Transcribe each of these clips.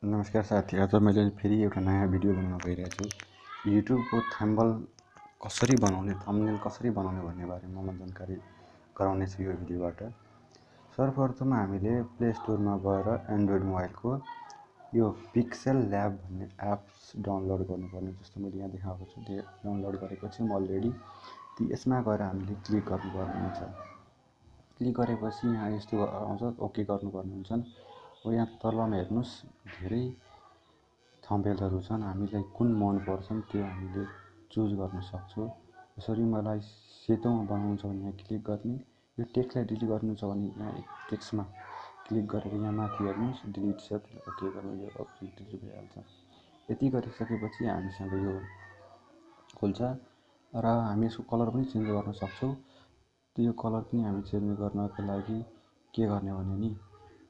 नमस्कार साथी, आज मैले फेरि एउटा नयाँ भिडियो बनाउन गइरहेको छु। युट्युबको कसरी बनाउने, थम्बनेल कसरी बनाउने भन्ने बारेमा म जानकारी गराउनेछु यो भिडियोबाट। सर्वप्रथम हामीले प्ले स्टोरमा गएर एन्ड्रोइड मोबाइलको यो पिक्सेल ल्याब भन्ने एप्स डाउनलोड गर्नुपर्ने, जस्तो मैले यहाँ देखाएको छु। त्यो डाउनलोड गरेको छु म अलरेडी। यसमा गएर हामीले क्लिक गर्नुपर्ने हुन्छ। क्लिक गरेपछि यहाँ यस्तो आउँछ, ओके गर्नुपर्ने हुन्छन्। यहाँ तलमा हेर्नुहोस्, धेरै थम्बनेलहरू छन्। हामीलाई कुन मन पर्छन् त्यो हामीले चुज गर्न सक्छौँ। यसरी मलाई सेतोमा बनाउनु छ भने यहाँ क्लिक गर्ने, यो टेक्स्टलाई डिलिट गर्नु छ भने यहाँ टेक्स्टमा क्लिक गरेर यहाँ माथि हेर्नुहोस्, डिलिट छ, त्यसलाई ओके गर्नु, यो डिलिट भइहाल्छ। यति गरिसकेपछि हामीसँग यो खोल्छ र हामी यसको कलर पनि चेन्ज गर्न सक्छौँ। त्यो कलर पनि हामी चेन्ज गर्नको लागि के गर्ने भने नि,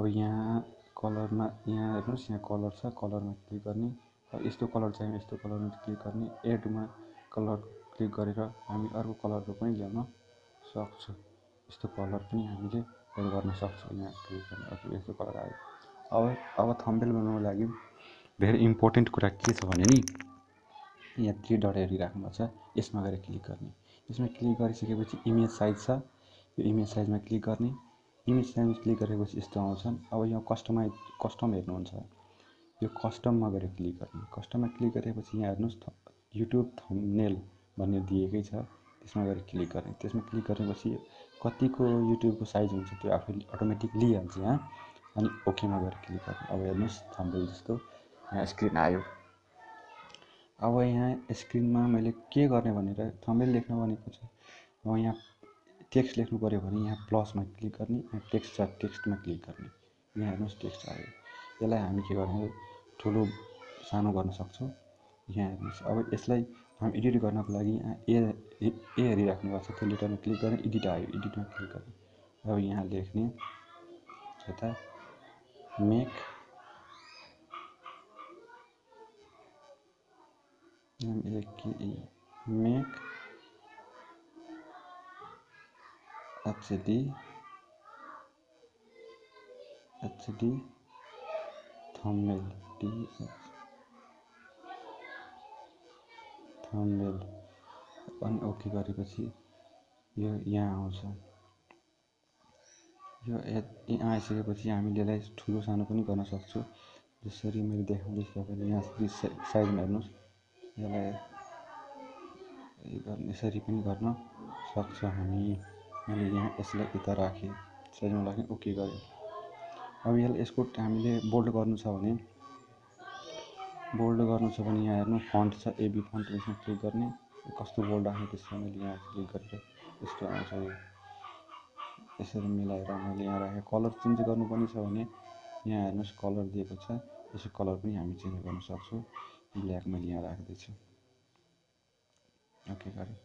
अब यहाँ कलरमा यहाँ हेर्नुहोस्, यहाँ कलर छ, कलरमा क्लिक गर्ने। यस्तो कलर चाहियो, यस्तो कलरमा क्लिक गर्ने। एडमा कलर क्लिक गरेर हामी अर्को कलरहरू पनि ल्याउन सक्छौँ। यस्तो कलर पनि हामीले एड गर्न सक्छौँ। यहाँ क्लिक गर्ने, यस्तो कलर आयो। अब थम्बनेल बनाउनको लागि धेरै इम्पोर्टेन्ट कुरा के छ भने नि, यहाँ 3 डट हेरिराख्नु भएको छ, यसमा गएर क्लिक गर्ने। यसमा क्लिक गरिसकेपछि इमेज साइज छ, यो इमेज साइजमा क्लिक गर्ने। इमेज साइजमा क्लिक गरेपछि यस्तो आउँछन्। अब यहाँ कस्टम हेर्नुहुन्छ, यो कस्टममा गएर क्लिक गर्ने। कस्टममा क्लिक गरेपछि यहाँ हेर्नुहोस्, युट्युब थम्बनेल भन्ने दिएकै छ, त्यसमा गएर क्लिक गर्ने। त्यसमा क्लिक गरेपछि कतिको युट्युबको साइज हुन्छ त्यो आफैले अटोमेटिक लिइहाल्छ यहाँ। अनि ओकेमा गएर क्लिक गर्ने। अब हेर्नुहोस्, थम्बनेल जस्तो यहाँ स्क्रिन आयो। अब यहाँ स्क्रिनमा मैले के गर्ने भनेर थम्बनेल लेख्न भनेको छ। अब यहाँ टेक्स्ट लेख्नु पऱ्यो भने यहाँ प्लसमा क्लिक गर्ने, यहाँ टेक्स्ट छ, टेक्स्टमा क्लिक गर्ने। यहाँ हेर्नुहोस्, टेक्स्ट आयो। यसलाई हामी के गर्ने, ठुलो सानो गर्न सक्छौँ। यहाँ हेर्नुहोस्, अब यसलाई हामी एडिट गर्नको लागि यहाँ ए हेरिराख्नु भएको छ, त्यो लेटरमा क्लिक गर्ने, एडिट आयो, एडिटमा क्लिक गर्ने। अब यहाँ लेख्ने यता मेक HD थम्बनेल अनि ओके गरेपछि यो यहाँ आउँछ। यो यहाँ आइसकेपछि हामीले यसलाई ठुलो सानो पनि गर्न सक्छौँ। जसरी मैले देखाउँदैछु तपाईँले, यहाँ साइजमा हेर्नुहोस्, यसलाई यसरी पनि गर्न सक्छौँ हामी। मैले यहाँ यसलाई यता राखेँ, साइजमा राखेँ, ओके गरेँ। अब यसको हामीले बोल्ड गर्नु छ भने यहाँ हेर्नु, फन्ट छ, एबी फन्ट, यसमा क्लिक गर्ने। कस्तो बोल्ड राख्ने त्यसमा मैले यहाँ क्लिक गरेर यस्तो आउँछ। यो यसरी मिलाएर मैले यहाँ राखेँ। कलर चेन्ज गर्नुपर्ने छ भने यहाँ हेर्नुहोस्, कलर दिएको छ, यसको कलर पनि हामी चेन्ज गर्न सक्छौँ। ब्ल्याक मैले यहाँ राख्दैछु, ओके गरेँ,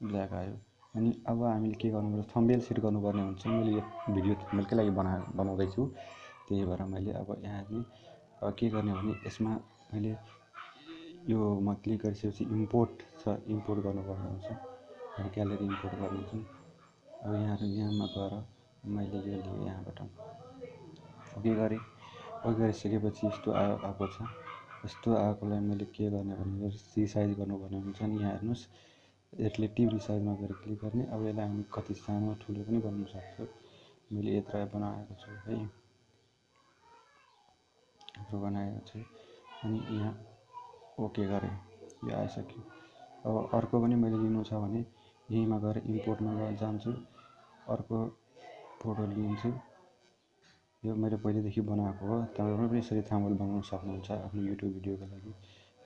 ब्ल्याक आयो। अनि अब हामीले के गर्नुपर्छ, थम्बनेल सेट गर्नुपर्ने हुन्छ। मैले यो भिडियो थम्बनेलकै लागि बनाउँदैछु, त्यही भएर मैले अब यहाँ हेर्ने, अब के गर्ने भने यसमा मैले योमा क्लिक गरिसकेपछि इम्पोर्ट छ, इम्पोर्ट गर्नुपर्ने हुन्छ। अनि ग्यालेरी इम्पोर्ट गर्ने हुन्छ। अब यहाँमा गएर मैले यो लिएँ, यहाँबाट ओके गरेँ। ओके गरिसकेपछि यस्तो आएको छ। यस्तो आएकोलाई मैले के गर्ने भने रिसाइज गर्नुपर्ने हुन्छ नि। यहाँ हेर्नुहोस्, रिलेटिभ रिसाइजमा गएर क्लिक गर्ने। अब यसलाई हामी कति सानो ठुलो पनि बनाउन सक्छौँ। मैले यत्रो बनाएको छु है, यत्रो बनाएको छु। अनि यहाँ ओके गरेँ, यो आइसक्यो। अब अर्को पनि मैले लिनु छ भने यहीँमा गएर इम्पोर्टमा गएर जान्छु, अर्को फोटो लिन्छु। यो मैले पहिलेदेखि बनाएको हो, तपाईँ पनि यसरी थम्बनेल बनाउन सक्नुहुन्छ आफ्नो युट्युब भिडियोको लागि।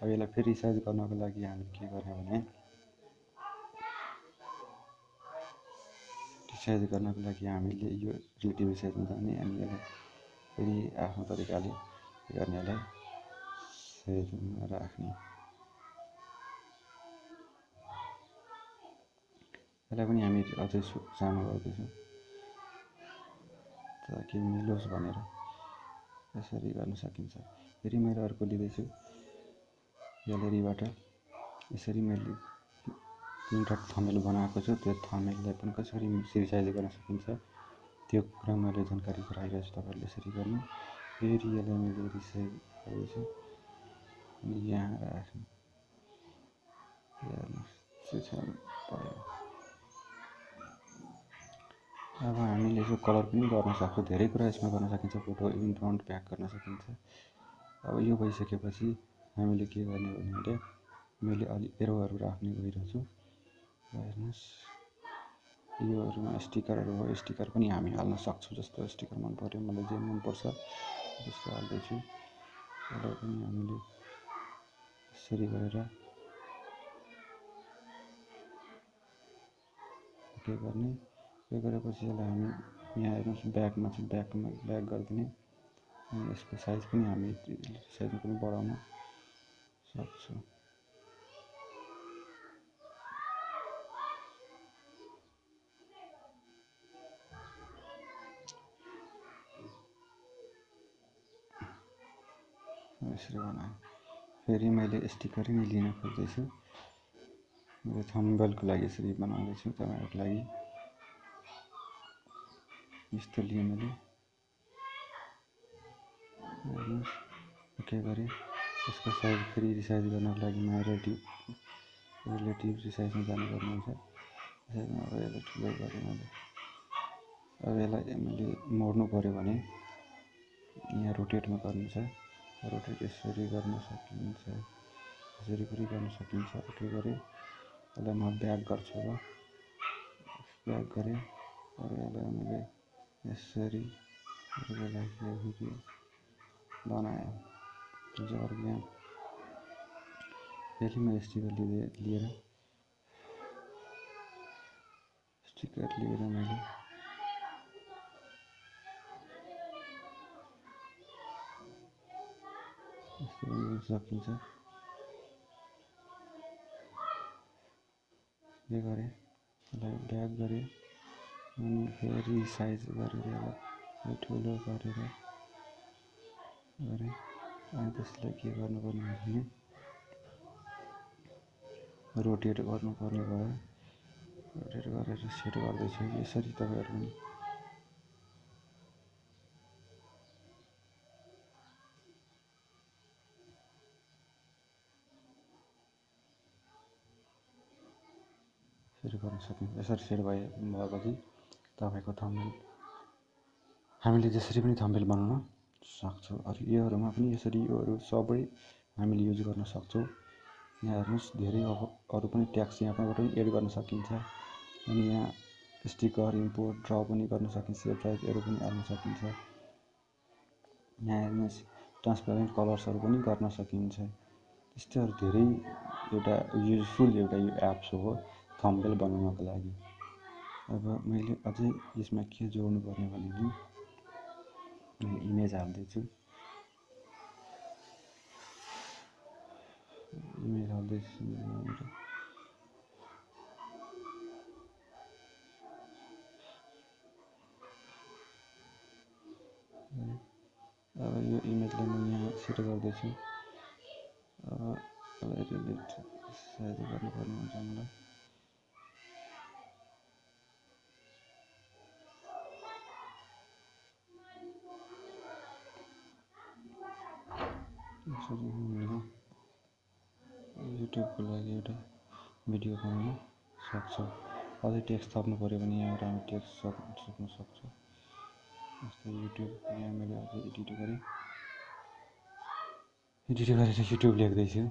अब यसलाई फेरि रिसाइज गर्नको लागि हामीले के गर्ने भने, रिसाइज गर्नको लागि हामीले यो रिलेटिभ रिसाइजमा जाने अनि यसलाई फेरि आफ्नो तरिकाले गर्ने, यसलाई साइजमा राख्ने। यसलाई पनि हामी अझै सानो गर्दैछौँ ताकि मिलोस् भनेर, यसरी गर्न सकिन्छ। फेरि मैले अर्को लिँदैछु ग्यालेरीबाट। यसरी मैले 3 थम्बनेल बनाएको छु। त्यो थम्बनेललाई पनि कसरी रिसाइज गर्न सकिन्छ त्यो कुरा मैले जानकारी गराइरहेको छु तपाईँहरूले। यसरी गर्नु, फेरि यसलाई मैले रिसाइज गरेछु अनि यहाँ राख्नु पऱ्यो। अब हामीले यसो कलर पनि गर्न सक्छौँ, धेरै कुरा यसमा गर्न सकिन्छ, फोटो इन फ्रन्ट ब्याक गर्न सकिन्छ। अब यो भइसकेपछि हामीले के गर्ने भने मैले अलि एरोहरू राख्ने गइरहेछु। हेर्नुहोस् योहरूमा स्टिकरहरू हो, स्टिकर पनि हामी हाल्न सक्छौँ। जस्तो स्टिकर मन पऱ्यो, मलाई जे मनपर्छ त्यस्तो हाल्दैछु। यसलाई पनि हामीले यसरी गरेर के गर्ने, यो गरेपछि यसलाई हामी यहाँ हेर्नुहोस् ब्याकमा चाहिँ ब्याक गरिदिने। यसको साइज पनि हामी साइजमा पनि बढाउन सक्छौँ। यसरी बनाएँ। फेरि मैले स्टिकर नै लिन खोज्दैछु। मैले थम्बनेलको लागि यसरी बनाउँदैछु तपाईँहरूको लागि। यस्तो लिएँ मैले, हेर्नुहोस् के गरेँ। यसको साइज फेरि रिसाइज गर्नको लागि रिलेटिभ रिसाइजमा जानुपर्ने हुन्छ। यसमा अब यसलाई ठुलो गरेँ मैले। अब यसलाई मैले मोड्नु पऱ्यो भने यहाँ रोटेटमा गर्नु छ। रोटेट यसरी गर्न सकिन्छ, यसरी पनि गर्न सकिन्छ। के गरेँ, यसलाई म ब्याक गर्छु। अब ब्याक गरेँ। अब यसलाई मैले यसरी भिडियो बनाएँ। यहाँ फेरि म स्टिकर लिएर मैले यस्तो गर्न सकिन्छ। के गरेँ, यसलाई ब्याक गरेँ अनि फेरि साइज गरेर यसलाई ठुलो गरेर गरेँ। अनि त्यसलाई के गर्नुपर्ने भने रोटेट गर्नुपर्ने भयो। रोटेट गरेर सेट गर्दैछु। यसरी तपाईँहरू पनि सेट गर्न सकिन्छ। यसरी सेट भएपछि तपाईँको थम्बनेल हामीले जसरी पनि थम्बनेल बनाउन सक्छौँ। अरू योहरूमा पनि यसरी योहरू सबै हामीले युज गर्न सक्छौँ। यहाँ हेर्नुहोस् धेरै अरू पनि ट्याग्स यहाँबाट पनि एड गर्न सकिन्छ। अनि यहाँ स्टिकर इम्पोर्ट ड्र पनि गर्न सकिन्छ, प्राइजहरू पनि हाल्न सकिन्छ। यहाँ हेर्नुहोस् ट्रान्सपेरेन्ट कलर्सहरू पनि गर्न सकिन्छ। त्यस्तैहरू धेरै एउटा युजफुल एउटा यो एप्स हो थम्बनेल बनाउनको लागि। अब मैले अझै यसमा के जोड्नु पर्ने भने मैले इमेज हाल्दैछु। अब यो इमेजलाई म यहाँ सेट गर्दैछु। अब रिलेट साइज गर्नुपर्ने हुन्छ मलाई। युट्युबको लागि एउटा भिडियो बनाउन सक्छौँ। अझै टेक्स्ट थप्नु पऱ्यो भने यहाँबाट हामी टेक्स्ट सक्न सक्छौँ। जस्तै युट्युब यहाँ मैले अझै एडिट गरेर युट्युब लेख्दैछु।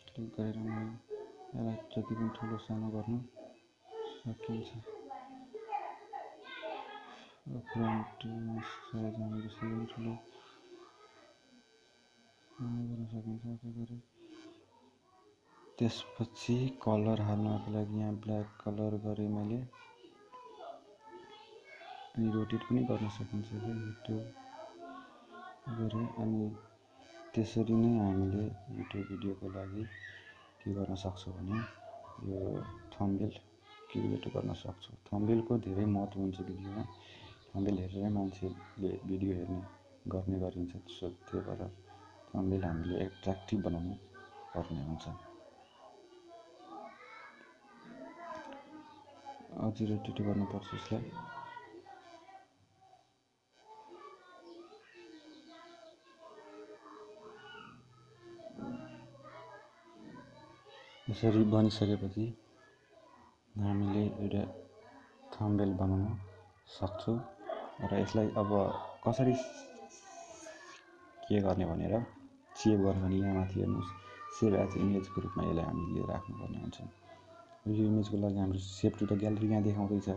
क्लिक गरेर म यसलाई जति पनि ठुलो सानो गर्न सकिन्छ। फ्रन्ट साइज हामी जसरी पनि ठुलो गर्न सकिन्छ। के गरे त्यसपछि कलर हाल्नको लागि यहाँ ब्ल्याक कलर गरेँ मैले। अनि रोटेट पनि गर्न सकिन्छ युट्युब गरेँ। अनि त्यसरी नै हामीले युट्युब भिडियोको लागि के गर्न सक्छौँ भने यो थम्बनेल क्रिएट गर्न सक्छौँ। थम्बनेलको धेरै महत्त्व हुन्छ भिडियोमा। थम्बनेल हेरेर मान्छेले भिडियो गर्ने गरिन्छ। त्यही भएर थम्बनेल हामीले एट्र्याक्टिभ बनाउनु पर्ने हुन्छ। अझै रोटेट गर्नुपर्छ यसलाई। यसरी बनिसकेपछि हामीले एउटा थम्बनेल बनाउन सक्छौँ र यसलाई अब कसरी के गर्ने भनेर सेभ गर्ने भने यहाँ माथि हेर्नुहोस् सेभ एज इमेजको रूपमा यसलाई हामीले राख्नुपर्ने हुन्छ। यो इमेजको लागि हाम्रो सेभ टु द ग्यालेरी यहाँ देखाउँदैछ,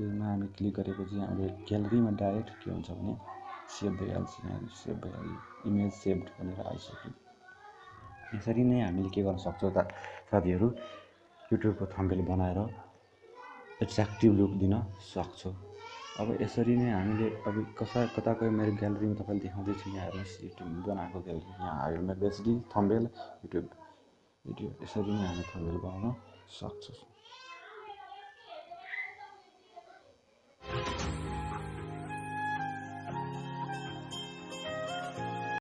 यसमा हामी क्लिक गरेपछि हाम्रो ग्यालेरीमा डाइरेक्ट के हुन्छ भने सेभ भइहाल्छ। यहाँ सेभ भइहाल्यो, इमेज सेभड भनेर आइसक्यो। यसरी नै हामीले के गर्न सक्छौँ त साथीहरू, युट्युबको थम्बनेल बनाएर एट्र्याक्टिभ लुक दिन सक्छौँ। अब यसरी नै हामीले अब कता गयो मेरो ग्यालेरीमा तपाईँले देखाउँदैछु, यहाँ हेर्नुहोस् युट्युब बनाएको ग्यालेरी यहाँ आयो मेरो बेसिकली थम्बनेल युट्युब भिडियो। यसरी नै हामी थम्बनेल बनाउन सक्छौँ।